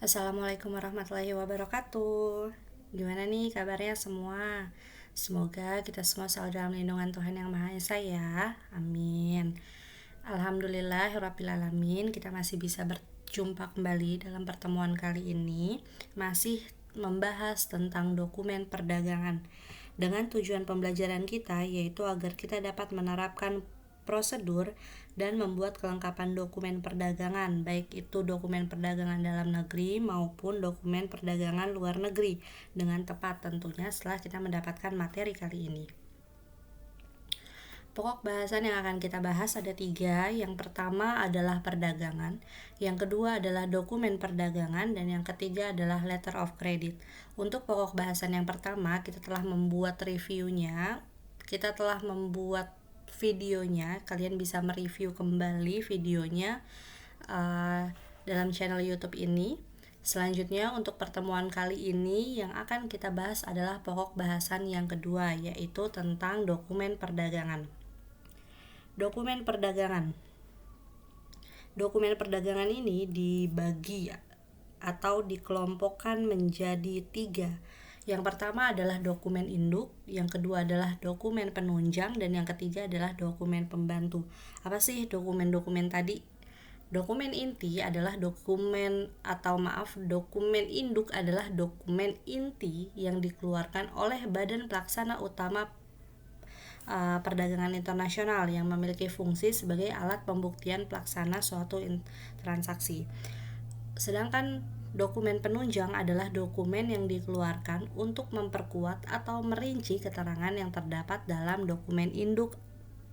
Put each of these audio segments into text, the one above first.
Assalamualaikum warahmatullahi wabarakatuh. Gimana nih kabarnya semua? Semoga kita semua selalu dalam lindungan Tuhan Yang Maha Esa ya. Amin. Alhamdulillahirabbil alamin, kita masih bisa berjumpa kembali dalam pertemuan kali ini, masih membahas tentang dokumen perdagangan. Dengan tujuan pembelajaran kita yaitu agar kita dapat menerapkan prosedur dan membuat kelengkapan dokumen perdagangan, baik itu dokumen perdagangan dalam negeri maupun dokumen perdagangan luar negeri, dengan tepat tentunya setelah kita mendapatkan materi kali ini. Pokok bahasan yang akan kita bahas ada 3. Yang pertama adalah perdagangan, yang kedua adalah dokumen perdagangan, dan yang ketiga adalah letter of credit. Untuk pokok bahasan yang pertama, kita telah membuat reviewnya, kita telah membuat videonya. Kalian bisa mereview kembali videonya dalam channel YouTube ini. Selanjutnya untuk pertemuan kali ini yang akan kita bahas adalah pokok bahasan yang kedua, yaitu tentang dokumen perdagangan. Dokumen perdagangan. Dokumen perdagangan ini dibagi atau dikelompokkan menjadi 3. Yang pertama adalah dokumen induk, yang kedua adalah dokumen penunjang, dan yang ketiga adalah dokumen pembantu. Apa sih dokumen-dokumen tadi? Dokumen inti adalah dokumen induk adalah dokumen inti yang dikeluarkan oleh Badan Pelaksana Utama Perdagangan Internasional yang memiliki fungsi sebagai alat pembuktian pelaksana suatu transaksi. Sedangkan dokumen penunjang adalah dokumen yang dikeluarkan untuk memperkuat atau merinci keterangan yang terdapat dalam dokumen induk,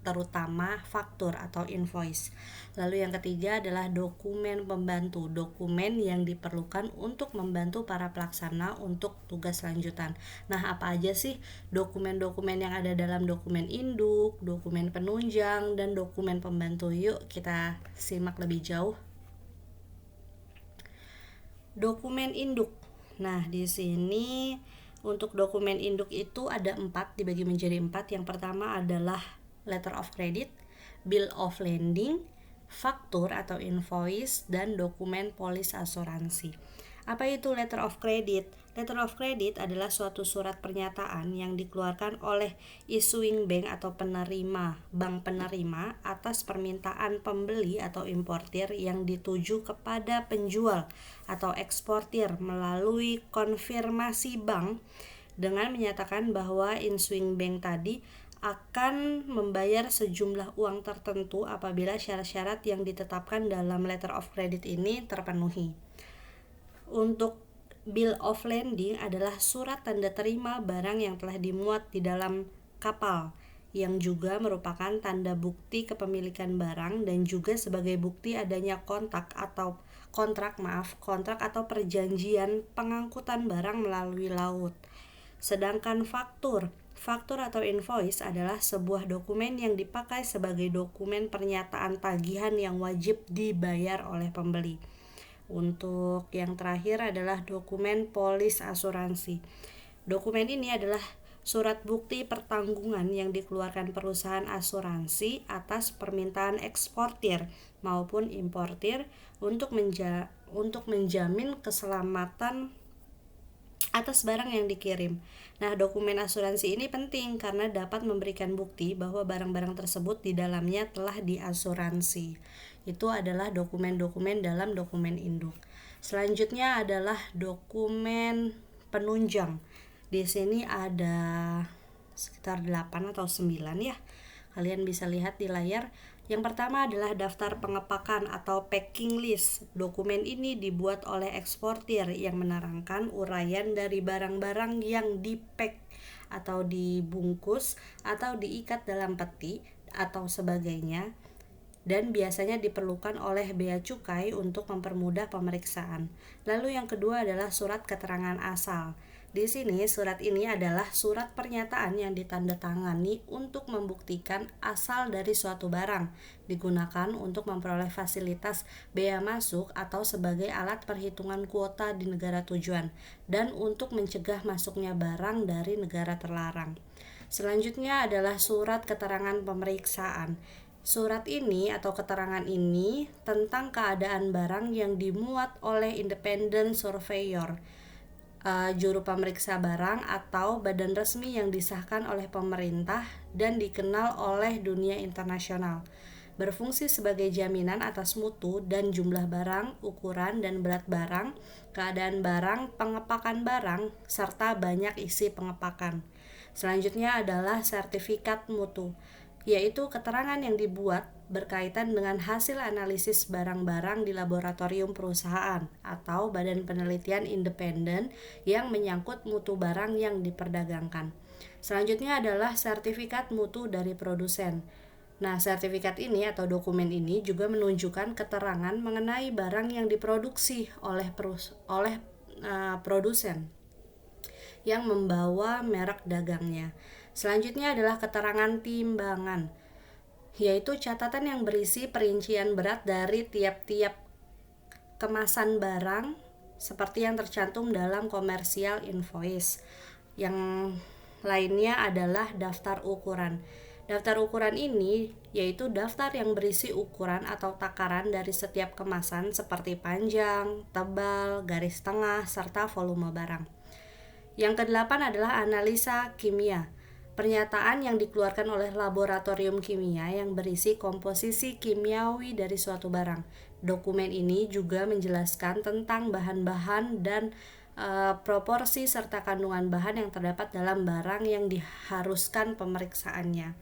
terutama faktur atau invoice. Lalu yang ketiga adalah dokumen pembantu, dokumen yang diperlukan untuk membantu para pelaksana untuk tugas lanjutan. Nah, apa aja sih dokumen-dokumen yang ada dalam dokumen induk, dokumen penunjang, dan dokumen pembantu? Yuk kita simak lebih jauh. Dokumen induk. Nah, di sini untuk dokumen induk itu ada 4, dibagi menjadi 4. Yang pertama adalah letter of credit, bill of lading, faktur atau invoice, dan dokumen polis asuransi. Apa itu letter of credit? Letter of credit adalah suatu surat pernyataan yang dikeluarkan oleh issuing bank atau bank penerima atas permintaan pembeli atau importir yang dituju kepada penjual atau eksportir melalui konfirmasi bank dengan menyatakan bahwa issuing bank tadi akan membayar sejumlah uang tertentu apabila syarat-syarat yang ditetapkan dalam letter of credit ini terpenuhi. Untuk bill of lading adalah surat tanda terima barang yang telah dimuat di dalam kapal, yang juga merupakan tanda bukti kepemilikan barang dan juga sebagai bukti adanya kontrak atau perjanjian pengangkutan barang melalui laut. Sedangkan faktur atau invoice adalah sebuah dokumen yang dipakai sebagai dokumen pernyataan tagihan yang wajib dibayar oleh pembeli. Untuk yang terakhir adalah dokumen polis asuransi. Dokumen ini adalah surat bukti pertanggungan yang dikeluarkan perusahaan asuransi atas permintaan eksportir maupun importir untuk menjamin keselamatan atas barang yang dikirim. Nah, dokumen asuransi ini penting karena dapat memberikan bukti bahwa barang-barang tersebut di dalamnya telah diasuransi. Itu adalah dokumen-dokumen dalam dokumen induk. Selanjutnya adalah dokumen penunjang. Di sini ada sekitar 8 atau 9 ya. Kalian bisa lihat di layar. Yang pertama adalah daftar pengepakan atau packing list. Dokumen ini dibuat oleh eksportir yang menerangkan uraian dari barang-barang yang dipack atau dibungkus atau diikat dalam peti atau sebagainya, dan biasanya diperlukan oleh bea cukai untuk mempermudah pemeriksaan. Lalu yang kedua adalah surat keterangan asal. Di sini surat ini adalah surat pernyataan yang ditandatangani untuk membuktikan asal dari suatu barang, digunakan untuk memperoleh fasilitas bea masuk atau sebagai alat perhitungan kuota di negara tujuan, dan untuk mencegah masuknya barang dari negara terlarang. Selanjutnya adalah surat keterangan pemeriksaan. Surat ini atau keterangan ini tentang keadaan barang yang dimuat oleh independent surveyor, juru pemeriksa barang atau badan resmi yang disahkan oleh pemerintah dan dikenal oleh dunia internasional. Berfungsi sebagai jaminan atas mutu dan jumlah barang, ukuran dan berat barang, keadaan barang, pengepakan barang, serta banyak isi pengepakan. Selanjutnya adalah sertifikat mutu, yaitu keterangan yang dibuat berkaitan dengan hasil analisis barang-barang di laboratorium perusahaan atau badan penelitian independen yang menyangkut mutu barang yang diperdagangkan. Selanjutnya adalah sertifikat mutu dari produsen. Nah, sertifikat ini atau dokumen ini juga menunjukkan keterangan mengenai barang yang diproduksi oleh produsen yang membawa merek dagangnya. Selanjutnya adalah keterangan timbangan, yaitu catatan yang berisi perincian berat dari tiap-tiap kemasan barang seperti yang tercantum dalam commercial invoice. Yang lainnya adalah daftar ukuran. Daftar ukuran ini yaitu daftar yang berisi ukuran atau takaran dari setiap kemasan seperti panjang, tebal, garis tengah, serta volume barang. Yang kedelapan adalah analisa kimia. Pernyataan yang dikeluarkan oleh laboratorium kimia yang berisi komposisi kimiawi dari suatu barang. Dokumen ini juga menjelaskan tentang bahan-bahan dan proporsi serta kandungan bahan yang terdapat dalam barang yang diharuskan pemeriksaannya.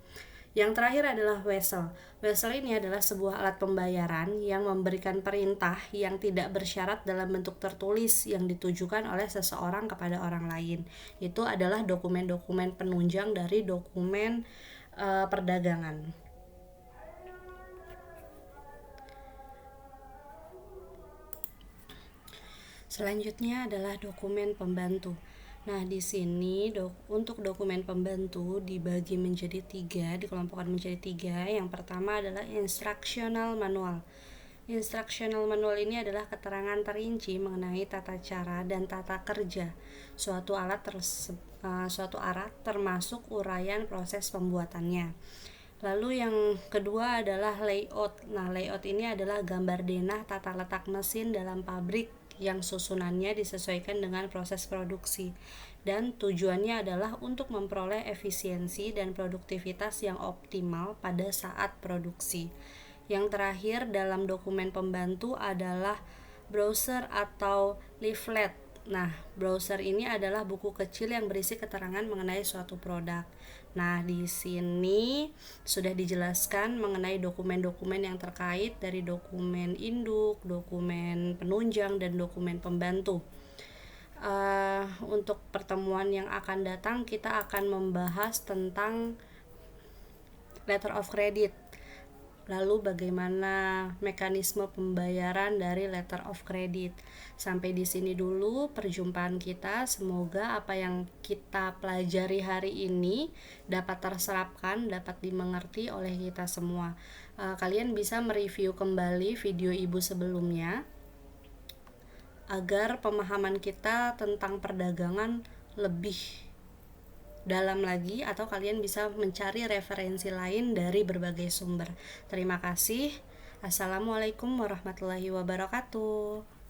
Yang terakhir adalah wesel. Wesel ini adalah sebuah alat pembayaran yang memberikan perintah yang tidak bersyarat dalam bentuk tertulis yang ditujukan oleh seseorang kepada orang lain. Itu adalah dokumen-dokumen penunjang dari dokumen perdagangan. Selanjutnya adalah dokumen pembantu. Nah, di sini untuk dokumen pembantu dibagi menjadi 3, dikelompokkan menjadi 3. Yang pertama adalah instructional manual. Instructional manual ini adalah keterangan terinci mengenai tata cara dan tata kerja suatu alat termasuk uraian proses pembuatannya. Lalu yang kedua adalah layout. Nah, layout ini adalah gambar denah tata letak mesin dalam pabrik yang susunannya disesuaikan dengan proses produksi dan tujuannya adalah untuk memperoleh efisiensi dan produktivitas yang optimal pada saat produksi. Yang terakhir dalam dokumen pembantu adalah browser atau leaflet. Nah, browser ini adalah buku kecil yang berisi keterangan mengenai suatu produk. Nah, di sini sudah dijelaskan mengenai dokumen-dokumen yang terkait dari dokumen induk, dokumen penunjang, dan dokumen pembantu. Untuk pertemuan yang akan datang kita akan membahas tentang letter of credit. Lalu bagaimana mekanisme pembayaran dari letter of credit. Sampai di sini dulu perjumpaan kita. Semoga apa yang kita pelajari hari ini dapat terserapkan, dapat dimengerti oleh kita semua. Kalian bisa mereview kembali video ibu sebelumnya agar pemahaman kita tentang perdagangan lebih dalam lagi, atau kalian bisa mencari referensi lain dari berbagai sumber. Terima kasih. Assalamualaikum warahmatullahi wabarakatuh.